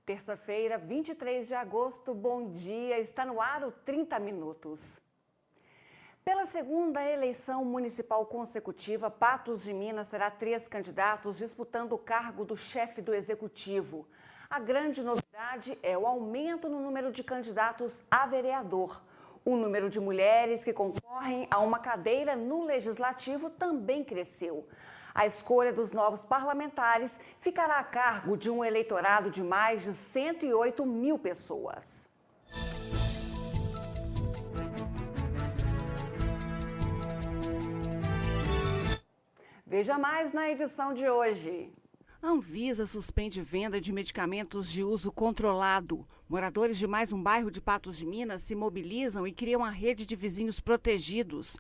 Terça-feira, 23 de agosto, bom dia, está no ar o 30 Minutos. Pela segunda eleição municipal consecutiva, Patos de Minas terá 3 candidatos disputando o cargo do chefe do executivo. A grande novidade é o aumento no número de candidatos a vereador. O número de mulheres que concorrem a uma cadeira no legislativo também cresceu. A escolha dos novos parlamentares ficará a cargo de um eleitorado de mais de 108 mil pessoas. Veja mais na edição de hoje. A Anvisa suspende venda de medicamentos de uso controlado. Moradores de mais um bairro de Patos de Minas se mobilizam e criam uma rede de vizinhos protegidos.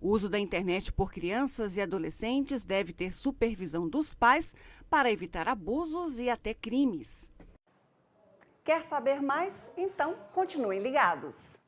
O uso da internet por crianças e adolescentes deve ter supervisão dos pais para evitar abusos e até crimes. Quer saber mais? Então, continuem ligados.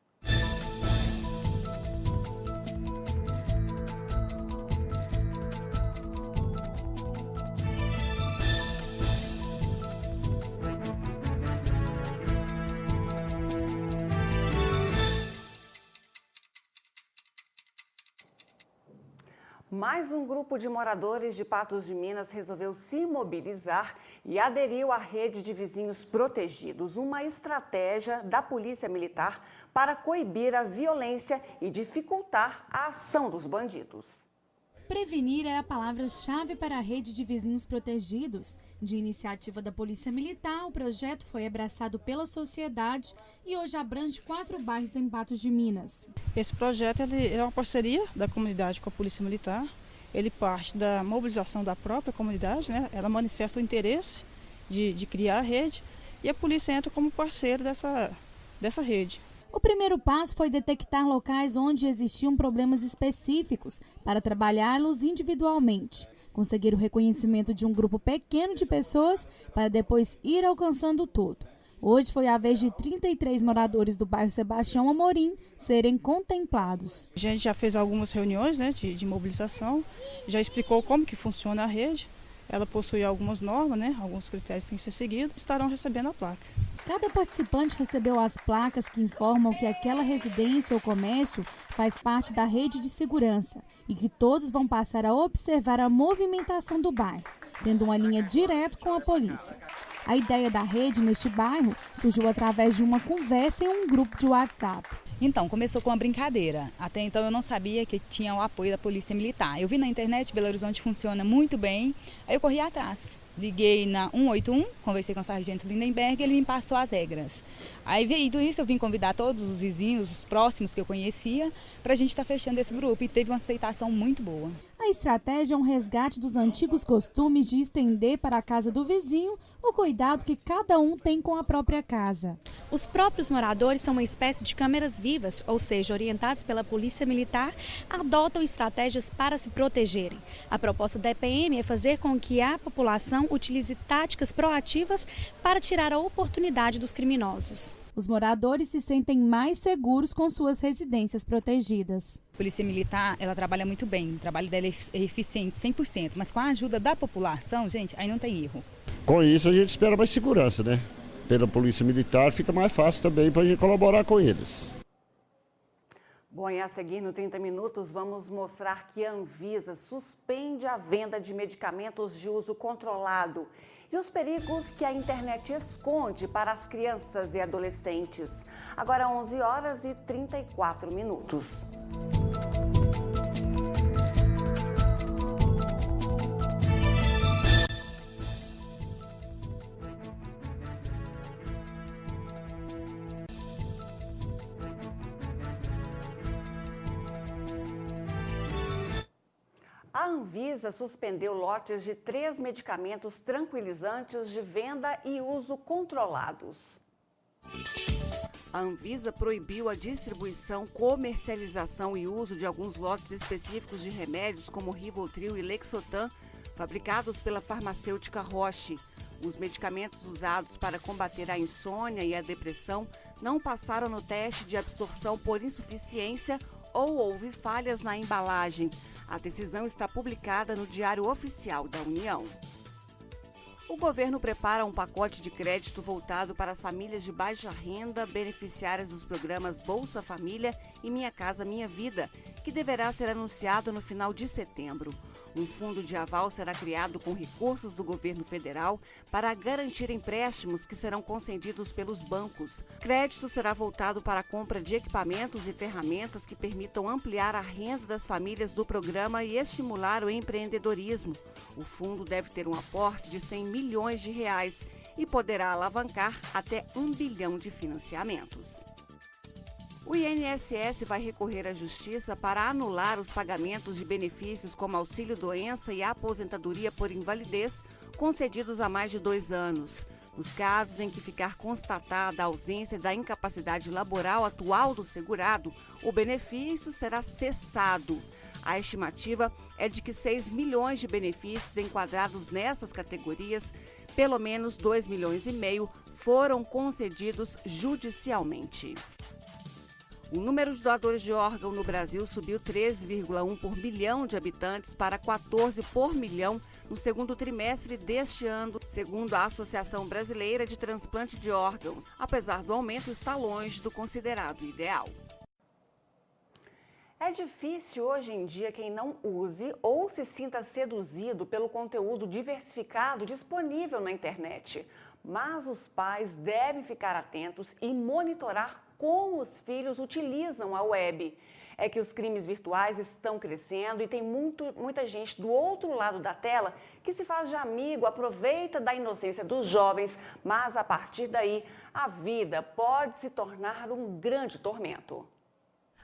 Mais um grupo de moradores de Patos de Minas resolveu se mobilizar e aderiu à rede de vizinhos protegidos, uma estratégia da Polícia Militar para coibir a violência e dificultar a ação dos bandidos. Prevenir é a palavra-chave para a rede de vizinhos protegidos. De iniciativa da Polícia Militar, o projeto foi abraçado pela sociedade e hoje abrange 4 bairros em Patos de Minas. Esse projeto é uma parceria da comunidade com a Polícia Militar. Ele parte da mobilização da própria comunidade, né? Ela manifesta o interesse de criar a rede e a polícia entra como parceiro dessa rede. O primeiro passo foi detectar locais onde existiam problemas específicos para trabalhá-los individualmente. Conseguir o reconhecimento de um grupo pequeno de pessoas para depois ir alcançando todo. Hoje foi a vez de 33 moradores do bairro Sebastião Amorim serem contemplados. A gente já fez algumas reuniões, né, de mobilização, já explicou como que funciona a rede. Ela possui algumas normas, né, alguns critérios que têm que ser seguidos, estarão recebendo a placa. Cada participante recebeu as placas que informam que aquela residência ou comércio faz parte da rede de segurança e que todos vão passar a observar a movimentação do bairro, tendo uma linha direta com a polícia. A ideia da rede neste bairro surgiu através de uma conversa em um grupo de WhatsApp. Então, começou com uma brincadeira. Até então eu não sabia que tinha o apoio da Polícia Militar. Eu vi na internet, Belo Horizonte funciona muito bem, aí eu corri atrás. Liguei na 181, conversei com o sargento Lindenberg e ele me passou as regras. Aí, vendo isso, eu vim convidar todos os vizinhos, os próximos que eu conhecia, para a gente estar fechando esse grupo e teve uma aceitação muito boa. A estratégia é um resgate dos antigos costumes de estender para a casa do vizinho o cuidado que cada um tem com a própria casa. Os próprios moradores são uma espécie de câmeras vivas, ou seja, orientados pela Polícia Militar, adotam estratégias para se protegerem. A proposta da EPM é fazer com que a população utilize táticas proativas para tirar a oportunidade dos criminosos. Os moradores se sentem mais seguros com suas residências protegidas. A Polícia Militar, ela trabalha muito bem, o trabalho dela é eficiente 100%, mas com a ajuda da população, gente, aí não tem erro. Com isso a gente espera mais segurança, né? Pela Polícia Militar fica mais fácil também para a gente colaborar com eles. Bom, e a seguir no 30 Minutos vamos mostrar que a Anvisa suspende a venda de medicamentos de uso controlado e os perigos que a internet esconde para as crianças e adolescentes. Agora 11h34. A Anvisa suspendeu lotes de 3 medicamentos tranquilizantes de venda e uso controlados. A Anvisa proibiu a distribuição, comercialização e uso de alguns lotes específicos de remédios como Rivotril e Lexotan, fabricados pela farmacêutica Roche. Os medicamentos usados para combater a insônia e a depressão não passaram no teste de absorção por insuficiência ou houve falhas na embalagem. A decisão está publicada no Diário Oficial da União. O governo prepara um pacote de crédito voltado para as famílias de baixa renda, beneficiárias dos programas Bolsa Família e Minha Casa Minha Vida, que deverá ser anunciado no final de setembro. Um fundo de aval será criado com recursos do governo federal para garantir empréstimos que serão concedidos pelos bancos. O crédito será voltado para a compra de equipamentos e ferramentas que permitam ampliar a renda das famílias do programa e estimular o empreendedorismo. O fundo deve ter um aporte de R$100 milhões e poderá alavancar até R$1 bilhão de financiamentos. O INSS vai recorrer à Justiça para anular os pagamentos de benefícios como auxílio-doença e aposentadoria por invalidez concedidos há mais de 2 anos. Nos casos em que ficar constatada a ausência da incapacidade laboral atual do segurado, o benefício será cessado. A estimativa é de que 6 milhões de benefícios enquadrados nessas categorias, pelo menos 2,5 milhões foram concedidos judicialmente. O número de doadores de órgão no Brasil subiu 13,1 por milhão de habitantes para 14 por milhão no segundo trimestre deste ano, segundo a Associação Brasileira de Transplante de Órgãos. Apesar do aumento, está longe do considerado ideal. É difícil hoje em dia quem não use ou se sinta seduzido pelo conteúdo diversificado disponível na internet. Mas os pais devem ficar atentos e monitorar como os filhos utilizam a web. É que os crimes virtuais estão crescendo e tem muita gente do outro lado da tela que se faz de amigo, aproveita da inocência dos jovens, mas a partir daí a vida pode se tornar um grande tormento.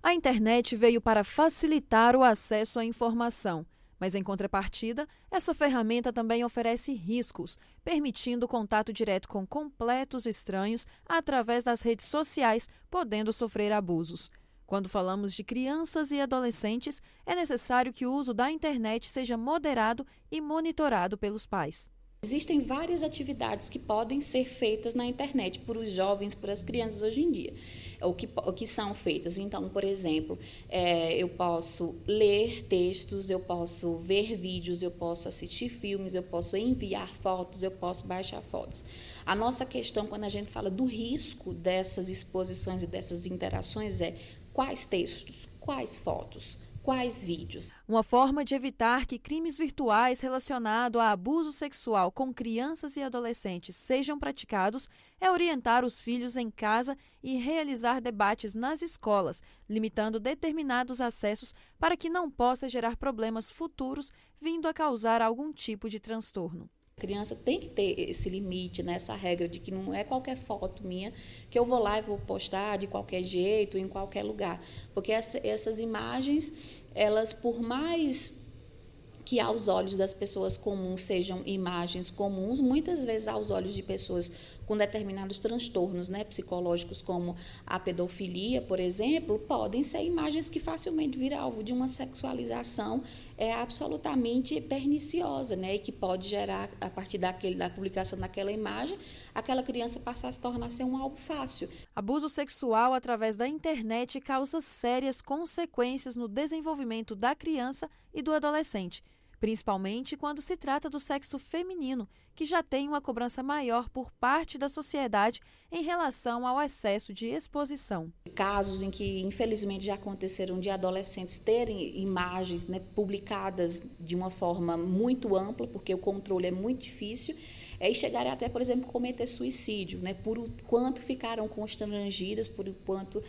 A internet veio para facilitar o acesso à informação, mas em contrapartida, essa ferramenta também oferece riscos, permitindo contato direto com completos estranhos através das redes sociais, podendo sofrer abusos. Quando falamos de crianças e adolescentes, é necessário que o uso da internet seja moderado e monitorado pelos pais. Existem várias atividades que podem ser feitas na internet por os jovens, por as crianças hoje em dia. O que são feitas? Então, por exemplo, eu posso ler textos, eu posso ver vídeos, eu posso assistir filmes, eu posso enviar fotos, eu posso baixar fotos. A nossa questão, quando a gente fala do risco dessas exposições e dessas interações, é quais textos, quais fotos, quais vídeos. Uma forma de evitar que crimes virtuais relacionados a abuso sexual com crianças e adolescentes sejam praticados é orientar os filhos em casa e realizar debates nas escolas, limitando determinados acessos para que não possa gerar problemas futuros vindo a causar algum tipo de transtorno. A criança tem que ter esse limite, né? Essa regra de que não é qualquer foto minha que eu vou lá e vou postar de qualquer jeito, em qualquer lugar. Porque essas imagens, elas, por mais que aos olhos das pessoas comuns sejam imagens comuns, muitas vezes aos olhos de pessoas com determinados transtornos, né, psicológicos, como a pedofilia, por exemplo, podem ser imagens que facilmente viram alvo de uma sexualização absolutamente perniciosa, né, e que pode gerar, a partir da publicação daquela imagem, aquela criança passar a se tornar um alvo fácil. Abuso sexual através da internet causa sérias consequências no desenvolvimento da criança e do adolescente, principalmente quando se trata do sexo feminino, que já tem uma cobrança maior por parte da sociedade em relação ao excesso de exposição. Casos em que, infelizmente, já aconteceram de adolescentes terem imagens, né, publicadas de uma forma muito ampla, porque o controle é muito difícil, e chegarem até, por exemplo, cometer suicídio, né, por o quanto ficaram constrangidas, por o quanto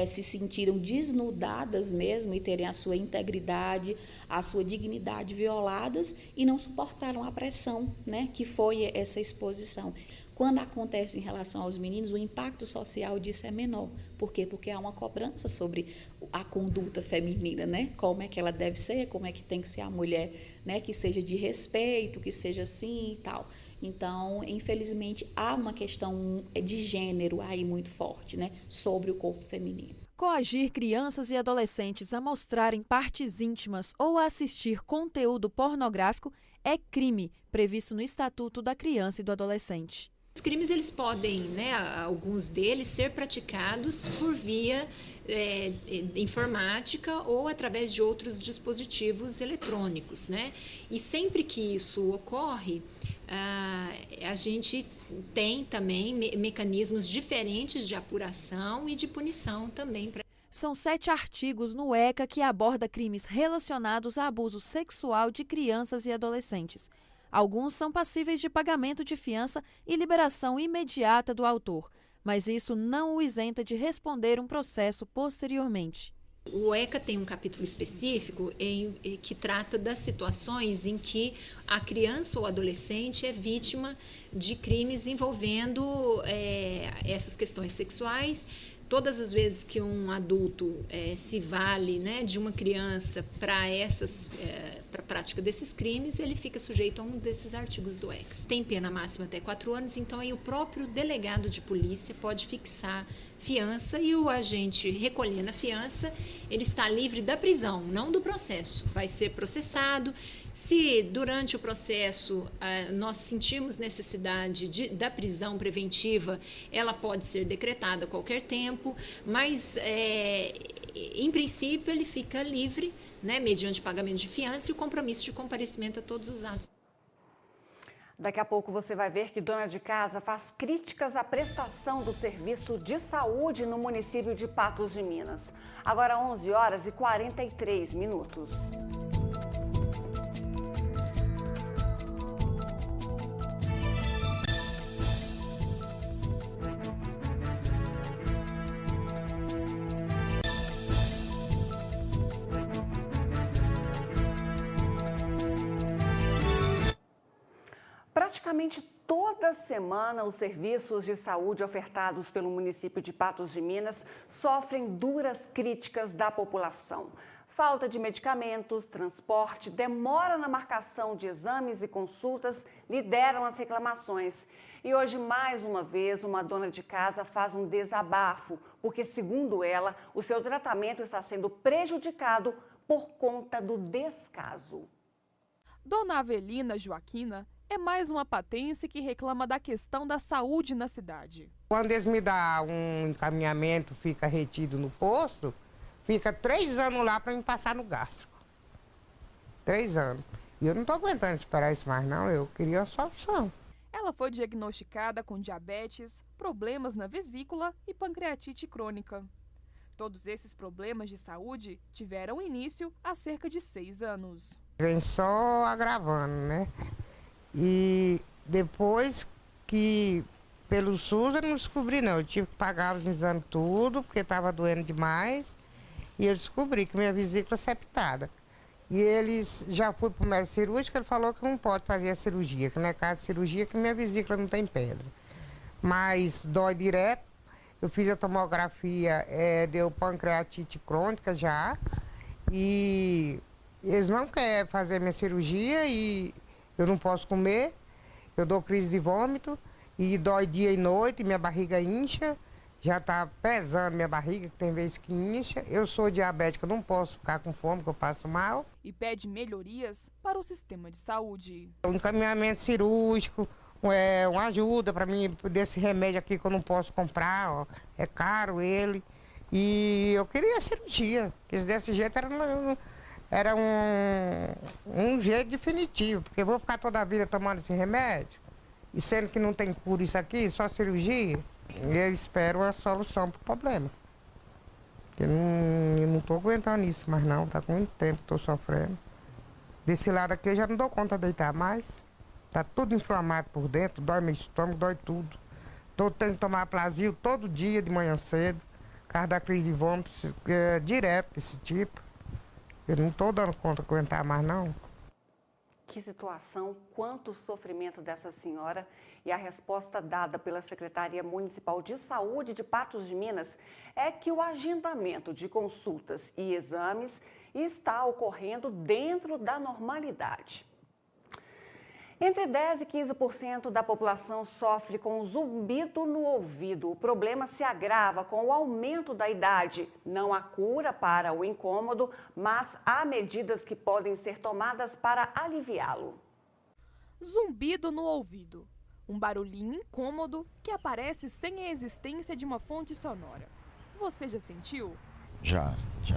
se sentiram desnudadas mesmo e terem a sua integridade, a sua dignidade violadas e não suportaram a pressão, né, que foi essa exposição. Quando acontece em relação aos meninos, o impacto social disso é menor. Por quê? Porque há uma cobrança sobre a conduta feminina, né? Como é que ela deve ser, como é que tem que ser a mulher, né? Que seja de respeito, que seja assim e tal. Então, infelizmente, há uma questão de gênero aí muito forte, né? Sobre o corpo feminino. Coagir crianças e adolescentes a mostrarem partes íntimas ou a assistir conteúdo pornográfico é crime, previsto no Estatuto da Criança e do Adolescente. Os crimes, eles podem, né, alguns deles, ser praticados por via informática ou através de outros dispositivos eletrônicos, né? E sempre que isso ocorre, a gente tem também mecanismos diferentes de apuração e de punição também. São 7 artigos no ECA que aborda crimes relacionados a abuso sexual de crianças e adolescentes. Alguns são passíveis de pagamento de fiança e liberação imediata do autor, mas isso não o isenta de responder um processo posteriormente. O ECA tem um capítulo específico que trata das situações em que a criança ou adolescente é vítima de crimes envolvendo essas questões sexuais. Todas as vezes que um adulto se vale, né, de uma criança para a prática desses crimes, ele fica sujeito a um desses artigos do ECA. Tem pena máxima até 4 anos, então aí o próprio delegado de polícia pode fixar fiança e o agente recolhendo a fiança, ele está livre da prisão, não do processo. Vai ser processado. Se durante o processo nós sentirmos necessidade da prisão preventiva, ela pode ser decretada a qualquer tempo, mas em princípio ele fica livre, né, mediante pagamento de fiança e o compromisso de comparecimento a todos os atos. Daqui a pouco você vai ver que dona de casa faz críticas à prestação do serviço de saúde no município de Patos de Minas. Agora 11h43. Praticamente toda semana, os serviços de saúde ofertados pelo município de Patos de Minas sofrem duras críticas da população. Falta de medicamentos, transporte, demora na marcação de exames e consultas lideram as reclamações. E hoje, mais uma vez, uma dona de casa faz um desabafo, porque, segundo ela, o seu tratamento está sendo prejudicado por conta do descaso. Dona Avelina Joaquina é mais uma patense que reclama da questão da saúde na cidade. Quando eles me dão um encaminhamento, fica retido no posto, fica 3 anos lá para me passar no gástrico. 3 anos. E eu não estou aguentando esperar isso mais não, eu queria uma solução. Ela foi diagnosticada com diabetes, problemas na vesícula e pancreatite crônica. Todos esses problemas de saúde tiveram início há cerca de 6 anos. Vem só agravando, né? E depois que, pelo SUS, eu não descobri não. Eu tive que pagar os exames tudo, porque estava doendo demais. E eu descobri que minha vesícula é septada. E eles já fui para o médico cirúrgico, ele falou que não pode fazer a cirurgia, que não é caso de cirurgia, que minha vesícula não tem pedra. Mas dói direto. Eu fiz a tomografia, deu pancreatite crônica já. E eles não querem fazer minha cirurgia e eu não posso comer, eu dou crise de vômito e dói dia e noite, minha barriga incha, já está pesando minha barriga, que tem vezes que incha. Eu sou diabética, não posso ficar com fome, que eu passo mal. E pede melhorias para o sistema de saúde. Um encaminhamento cirúrgico, uma ajuda para mim, desse remédio aqui que eu não posso comprar, ó, é caro ele. E eu queria cirurgia, porque desse jeito era um jeito definitivo, porque eu vou ficar toda a vida tomando esse remédio, e sendo que não tem cura isso aqui, só cirurgia. Eu espero uma solução para o problema. Eu não estou aguentando isso mais não, está com muito tempo que estou sofrendo. Desse lado aqui eu já não dou conta de deitar mais, está tudo inflamado por dentro, dói meu estômago, dói tudo. Estou tendo que tomar Plasio todo dia de manhã cedo, por causa da crise de vômito, direto desse tipo. Eu não estou dando conta de aguentar mais, não. Que situação, quanto sofrimento dessa senhora. E a resposta dada pela Secretaria Municipal de Saúde de Patos de Minas é que o agendamento de consultas e exames está ocorrendo dentro da normalidade. Entre 10% e 15% da população sofre com zumbido no ouvido. O problema se agrava com o aumento da idade. Não há cura para o incômodo, mas há medidas que podem ser tomadas para aliviá-lo. Zumbido no ouvido. Um barulhinho incômodo que aparece sem a existência de uma fonte sonora. Você já sentiu? Já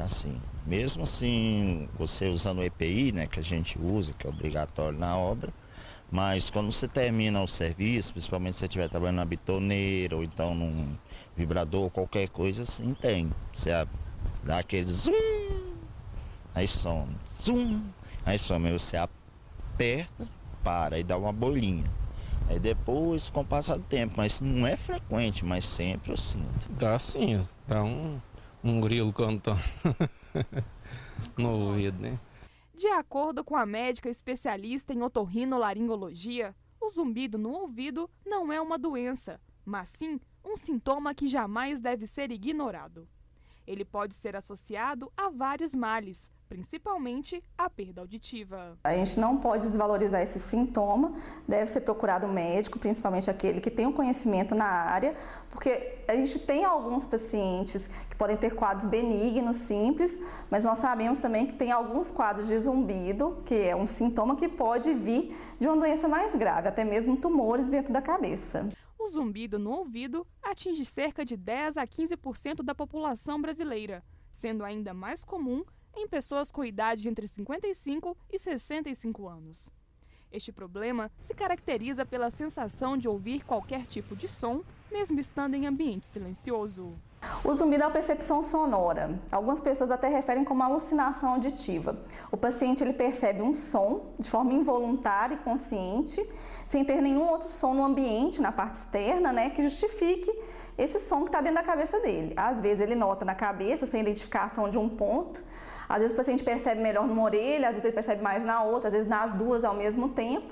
sim. Mesmo assim, você usando o EPI, né, que a gente usa, que é obrigatório na obra, Mas quando você termina o serviço, principalmente se você estiver trabalhando na bitoneira ou então num vibrador, qualquer coisa assim, tem. Você dá aquele zoom, aí some, zoom, aí some, aí você aperta, para e dá uma bolinha. Aí depois, com o passar do tempo, mas não é frequente, mas sempre eu sinto. Dá sim, dá um grilo cantando no ouvido, né? De acordo com a médica especialista em otorrinolaringologia, o zumbido no ouvido não é uma doença, mas sim um sintoma que jamais deve ser ignorado. Ele pode ser associado a vários males, principalmente a perda auditiva. A gente não pode desvalorizar esse sintoma, deve ser procurado um médico, principalmente aquele que tem um conhecimento na área, porque a gente tem alguns pacientes que podem ter quadros benignos, simples, mas nós sabemos também que tem alguns quadros de zumbido, que é um sintoma que pode vir de uma doença mais grave, até mesmo tumores dentro da cabeça. O zumbido no ouvido atinge cerca de 10 a 15% da população brasileira, sendo ainda mais comum em pessoas com idade entre 55 e 65 anos. Este problema se caracteriza pela sensação de ouvir qualquer tipo de som, mesmo estando em ambiente silencioso. O zumbido é uma percepção sonora. Algumas pessoas até referem como alucinação auditiva. O paciente ele percebe um som de forma involuntária e consciente, sem ter nenhum outro som no ambiente, na parte externa, né, que justifique esse som que está dentro da cabeça dele. Às vezes ele nota na cabeça, sem identificação de um ponto. Às vezes o paciente percebe melhor numa orelha, às vezes ele percebe mais na outra, às vezes nas duas ao mesmo tempo.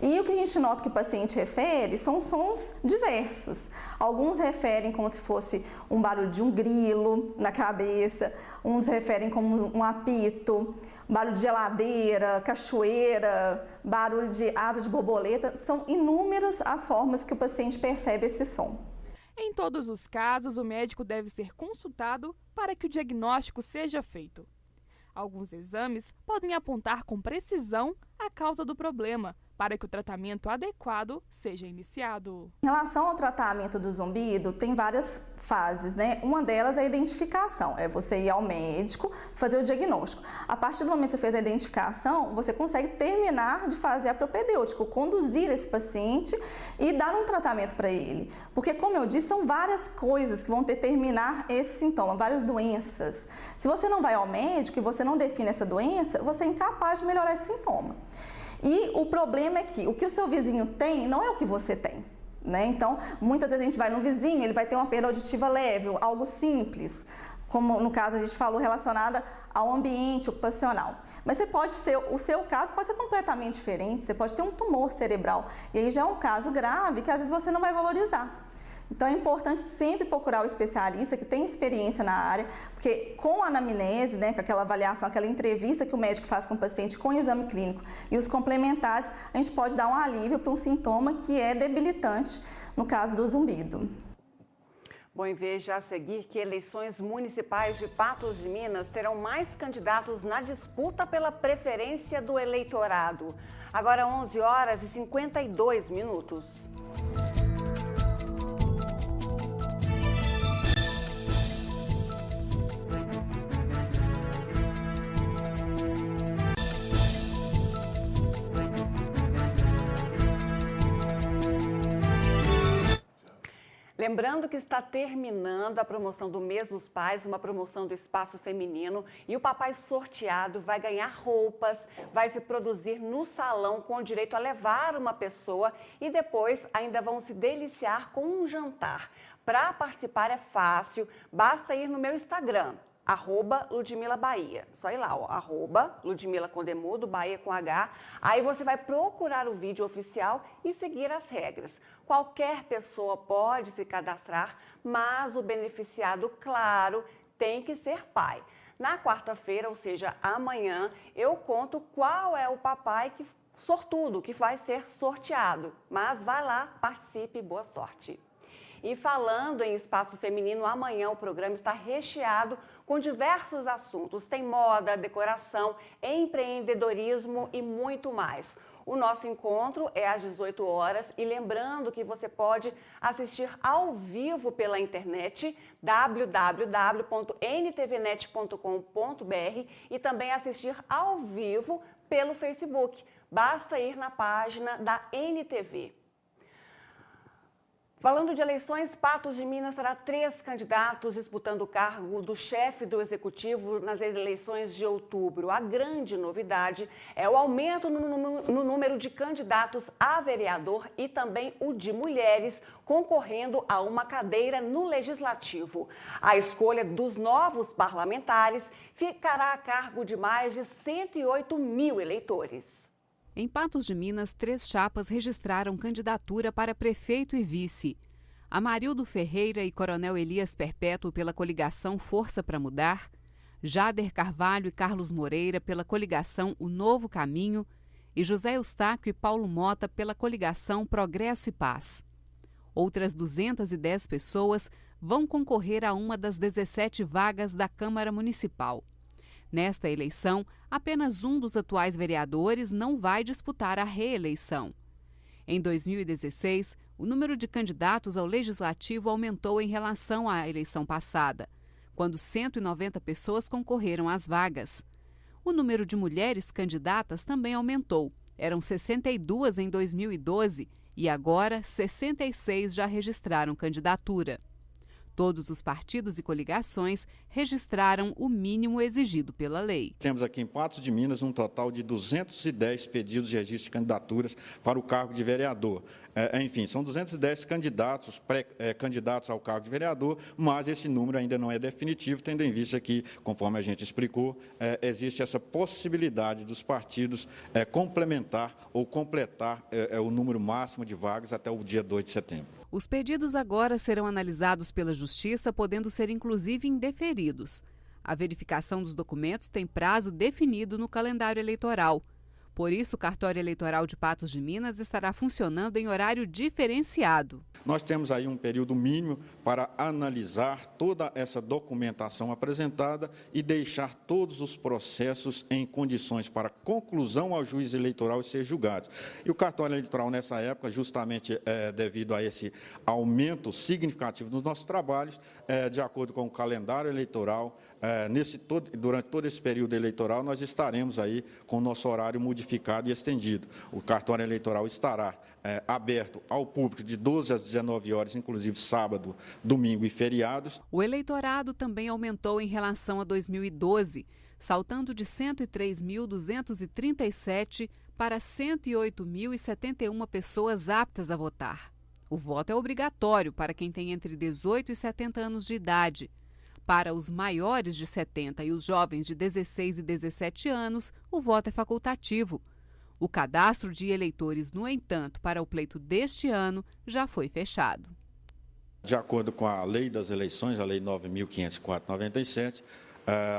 E o que a gente nota que o paciente refere são sons diversos. Alguns referem como se fosse um barulho de um grilo na cabeça, uns referem como um apito, barulho de geladeira, cachoeira, barulho de asa de borboleta. São inúmeras as formas que o paciente percebe esse som. Em todos os casos, o médico deve ser consultado para que o diagnóstico seja feito. Alguns exames podem apontar com precisão a causa do problema, para que o tratamento adequado seja iniciado. Em relação ao tratamento do zumbido, tem várias fases, né? Uma delas é a identificação, é você ir ao médico, fazer o diagnóstico. A partir do momento que você fez a identificação, você consegue terminar de fazer a propedêutica, conduzir esse paciente e dar um tratamento para ele. Porque, como eu disse, são várias coisas que vão determinar esse sintoma, várias doenças. Se você não vai ao médico e você não define essa doença, você é incapaz de melhorar esse sintoma. E o problema é que o que o seu vizinho tem não é o que você tem, né? Então, muitas vezes a gente vai no vizinho, ele vai ter uma perda auditiva leve, algo simples, como no caso a gente falou relacionada ao ambiente ocupacional. Mas o seu caso pode ser completamente diferente, você pode ter um tumor cerebral, e aí já é um caso grave que às vezes você não vai valorizar. Então é importante sempre procurar o especialista que tem experiência na área, porque com a anamnese, né, com aquela avaliação, aquela entrevista que o médico faz com o paciente com o exame clínico e os complementares, a gente pode dar um alívio para um sintoma que é debilitante no caso do zumbido. Bom, e veja a seguir que eleições municipais de Patos de Minas terão mais candidatos na disputa pela preferência do eleitorado. Agora 11 horas e 52 minutos. Lembrando que está terminando a promoção do Mês dos Pais, uma promoção do Espaço Feminino, e o papai sorteado vai ganhar roupas, vai se produzir no salão com direito a levar uma pessoa e depois ainda vão se deliciar com um jantar. Para participar é fácil, basta ir no meu Instagram, @LudmilaBahia. Só ir lá, ó, @Ludmila com demudo, Bahia com H. Aí você vai procurar o vídeo oficial e seguir as regras. Qualquer pessoa pode se cadastrar, mas o beneficiado, claro, tem que ser pai. Na quarta-feira, ou seja, amanhã, eu conto qual é o papai sortudo que vai ser sorteado. Mas vai lá, participe, boa sorte. E falando em espaço feminino, amanhã o programa está recheado com diversos assuntos. Tem moda, decoração, empreendedorismo e muito mais. O nosso encontro é às 18 horas e lembrando que você pode assistir ao vivo pela internet www.ntvnet.com.br e também assistir ao vivo pelo Facebook. Basta ir na página da NTV. Falando de eleições, Patos de Minas terá 3 candidatos disputando o cargo do chefe do Executivo nas eleições de outubro. A grande novidade é o aumento no número de candidatos a vereador e também o de mulheres concorrendo a uma cadeira no Legislativo. A escolha dos novos parlamentares ficará a cargo de mais de 108 mil eleitores. Em Patos de Minas, 3 chapas registraram candidatura para prefeito e vice. Amarildo Ferreira e Coronel Elias Perpétuo pela coligação Força para Mudar, Jader Carvalho e Carlos Moreira pela coligação O Novo Caminho e José Eustáquio e Paulo Mota pela coligação Progresso e Paz. Outras 210 pessoas vão concorrer a uma das 17 vagas da Câmara Municipal. Nesta eleição, apenas um dos atuais vereadores não vai disputar a reeleição. Em 2016, o número de candidatos ao Legislativo aumentou em relação à eleição passada, quando 190 pessoas concorreram às vagas. O número de mulheres candidatas também aumentou. Eram 62 em 2012 e agora 66 já registraram candidatura. Todos os partidos e coligações registraram o mínimo exigido pela lei. Temos aqui em Patos de Minas um total de 210 pedidos de registro de candidaturas para o cargo de vereador. Enfim, são 210 candidatos, pré-candidatos ao cargo de vereador, mas esse número ainda não é definitivo, tendo em vista que, conforme a gente explicou, existe essa possibilidade dos partidos complementar ou completar o número máximo de vagas até o dia 2 de setembro. Os pedidos agora serão analisados pela Justiça, podendo ser inclusive indeferidos. A verificação dos documentos tem prazo definido no calendário eleitoral. Por isso, o cartório eleitoral de Patos de Minas estará funcionando em horário diferenciado. Nós temos aí um período mínimo para analisar toda essa documentação apresentada e deixar todos os processos em condições para conclusão ao juiz eleitoral e ser julgados. E o cartório eleitoral, nessa época, justamente devido a esse aumento significativo dos nossos trabalhos, de acordo com o calendário eleitoral, durante todo esse período eleitoral, nós estaremos aí com o nosso horário modificado e estendido. O cartório eleitoral estará aberto ao público de 12 às 19 horas, inclusive sábado, domingo e feriados. O eleitorado também aumentou em relação a 2012, saltando de 103.237 para 108.071 pessoas aptas a votar. O voto é obrigatório para quem tem entre 18 e 70 anos de idade. Para os maiores de 70 e os jovens de 16 e 17 anos, o voto é facultativo. O cadastro de eleitores, no entanto, para o pleito deste ano já foi fechado. De acordo com a Lei das Eleições, a Lei 9.504/97,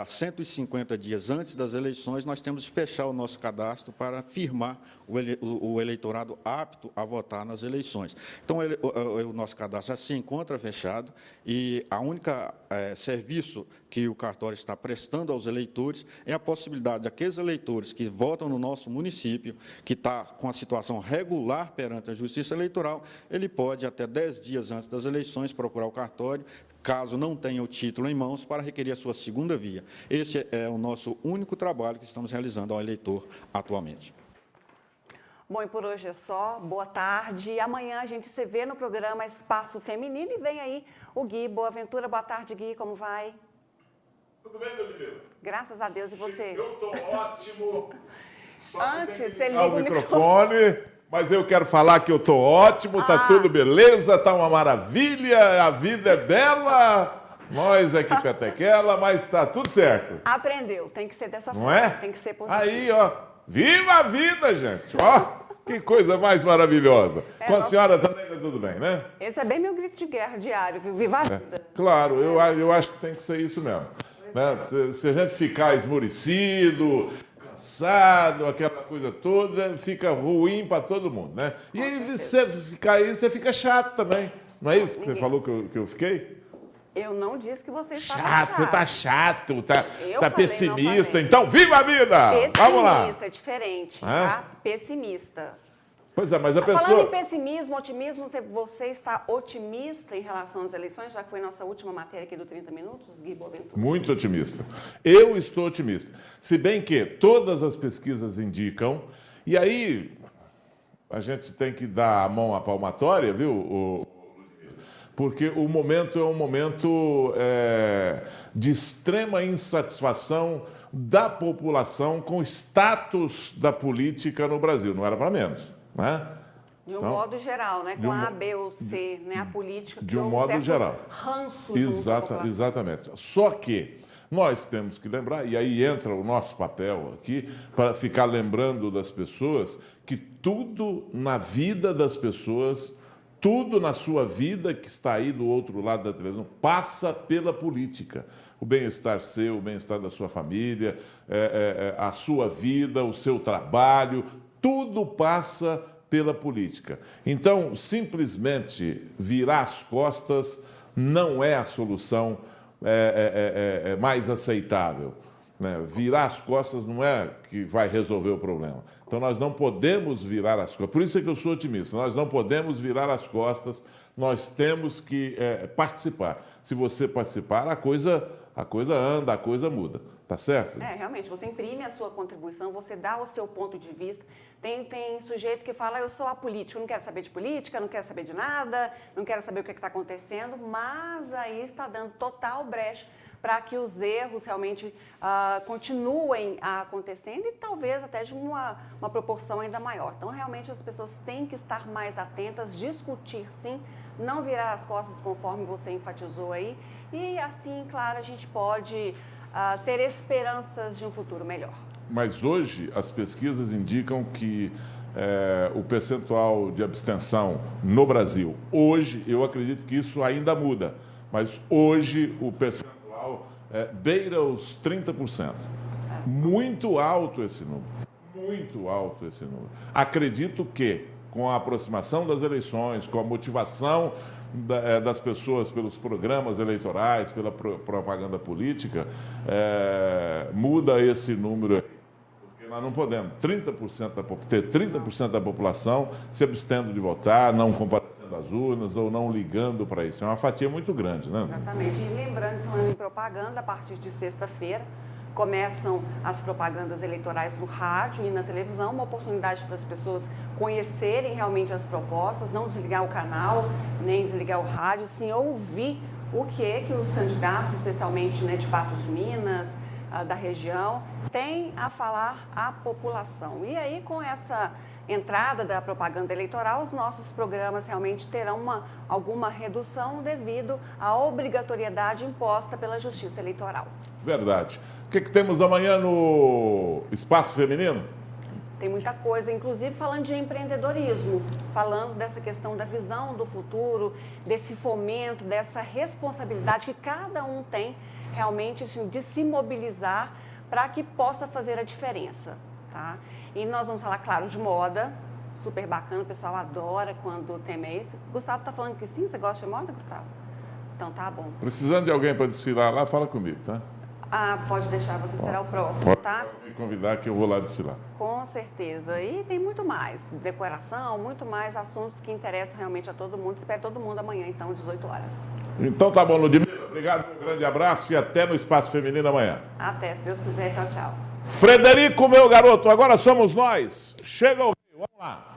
150 dias antes das eleições, nós temos de fechar o nosso cadastro para firmar o eleitorado apto a votar nas eleições. Então, o nosso cadastro já se encontra fechado e a única serviço que o cartório está prestando aos eleitores é a possibilidade de aqueles eleitores que votam no nosso município, que está com a situação regular perante a Justiça Eleitoral, ele pode, até 10 dias antes das eleições, procurar o cartório, caso não tenha o título em mãos, para requerer a sua segunda via. Este é o nosso único trabalho que estamos realizando ao eleitor atualmente. Bom, e por hoje é só. Boa tarde. Amanhã a gente se vê no programa Espaço Feminino e vem aí o Gui Boaventura. Boa tarde, Gui. Como vai? Tudo bem, meu Limeiro? Graças a Deus. E você? Eu estou ótimo. Antes, você liga o microfone. Mas eu quero falar que eu estou ótimo, tá tudo beleza, tá uma maravilha, a vida é bela, nós é que petequela, mas tá tudo certo. Aprendeu, tem que ser dessa forma, não é? Tem que ser positivo. Aí, ó, viva a vida, gente, ó, que coisa mais maravilhosa. Com a senhora também tá tudo bem, né? Esse é bem meu grito de guerra diário, viu? Viva a vida. Claro, eu acho que tem que ser isso mesmo. Né? Se a gente ficar esmorecido, cansado, aquela coisa toda, fica ruim para todo mundo, né? E aí, você ficar aí, você fica chato também. Não é isso que você falou que eu fiquei? Eu não disse que você está Chato, tá chato, tá falei, pessimista. Então, viva a vida! Vamos lá! Pessimista, é diferente, tá? Pessimista. Pois é, mas a pessoa... Falando em pessimismo, otimismo, você está otimista em relação às eleições, já que foi nossa última matéria aqui do 30 Minutos, Gui Boaventura? Muito otimista. Eu estou otimista. Se bem que todas as pesquisas indicam, e aí a gente tem que dar a mão à palmatória, viu, porque o momento é um momento de extrema insatisfação da população com o status da política no Brasil. Não era para menos. Né? De um modo geral, né? Com A, B ou C, né? A política. De um modo geral. Ranço. Exatamente. Só que nós temos que lembrar, e aí entra o nosso papel aqui, para ficar lembrando das pessoas que tudo na vida das pessoas, tudo na sua vida que está aí do outro lado da televisão, passa pela política. O bem-estar seu, o bem-estar da sua família, a sua vida, o seu trabalho, tudo passa pela política. Então, simplesmente virar as costas não é a solução mais aceitável. Né? Virar as costas não é que vai resolver o problema. Então, nós não podemos virar as costas. Por isso é que eu sou otimista. Nós não podemos virar as costas, nós temos que participar. Se você participar, a coisa anda, a coisa muda. Tá certo? Realmente, você imprime a sua contribuição, você dá o seu ponto de vista. Tem sujeito que fala, eu sou apolítico, não quero saber de política, não quero saber de nada, não quero saber o que está acontecendo, mas aí está dando total brecha para que os erros realmente continuem acontecendo e talvez até de uma proporção ainda maior. Então, realmente, as pessoas têm que estar mais atentas, discutir sim, não virar as costas conforme você enfatizou aí. E assim, claro, a gente pode ter esperanças de um futuro melhor. Mas hoje as pesquisas indicam que o percentual de abstenção no Brasil, hoje, eu acredito que isso ainda muda, mas hoje o percentual beira os 30%. Muito alto esse número, muito alto esse número. Acredito que com a aproximação das eleições, com a motivação das pessoas pelos programas eleitorais, pela propaganda política, muda esse número aí. Porque nós não podemos ter 30% da população se abstendo de votar, não comparecendo às urnas ou não ligando para isso. É uma fatia muito grande, né? Exatamente. E lembrando, falando em propaganda, a partir de sexta-feira, começam as propagandas eleitorais no rádio e na televisão, uma oportunidade para as pessoas conhecerem realmente as propostas, não desligar o canal, nem desligar o rádio, sim ouvir o que os candidatos, especialmente de Patos de Minas, da região, têm a falar à população. E aí, com essa entrada da propaganda eleitoral, os nossos programas realmente terão alguma redução devido à obrigatoriedade imposta pela Justiça Eleitoral. Verdade. O que temos amanhã no Espaço Feminino? Tem muita coisa, inclusive falando de empreendedorismo, falando dessa questão da visão do futuro, desse fomento, dessa responsabilidade que cada um tem realmente assim, de se mobilizar para que possa fazer a diferença. Tá? E nós vamos falar, claro, de moda, super bacana, o pessoal adora quando o tema é esse. Gustavo está falando que sim, você gosta de moda, Gustavo? Então tá bom. Precisando de alguém para desfilar lá, fala comigo, tá? Pode deixar, você será o próximo, tá? Pode me convidar que eu vou lá desfilar. Com certeza. E tem muito mais, decoração, muito mais assuntos que interessam realmente a todo mundo. Espero todo mundo amanhã, então, 18 horas. Então tá bom, Ludmila. Obrigado, um grande abraço e até no Espaço Feminino amanhã. Até, se Deus quiser. Tchau, tchau. Frederico, meu garoto, agora somos nós. Chega ao Rio, vamos lá.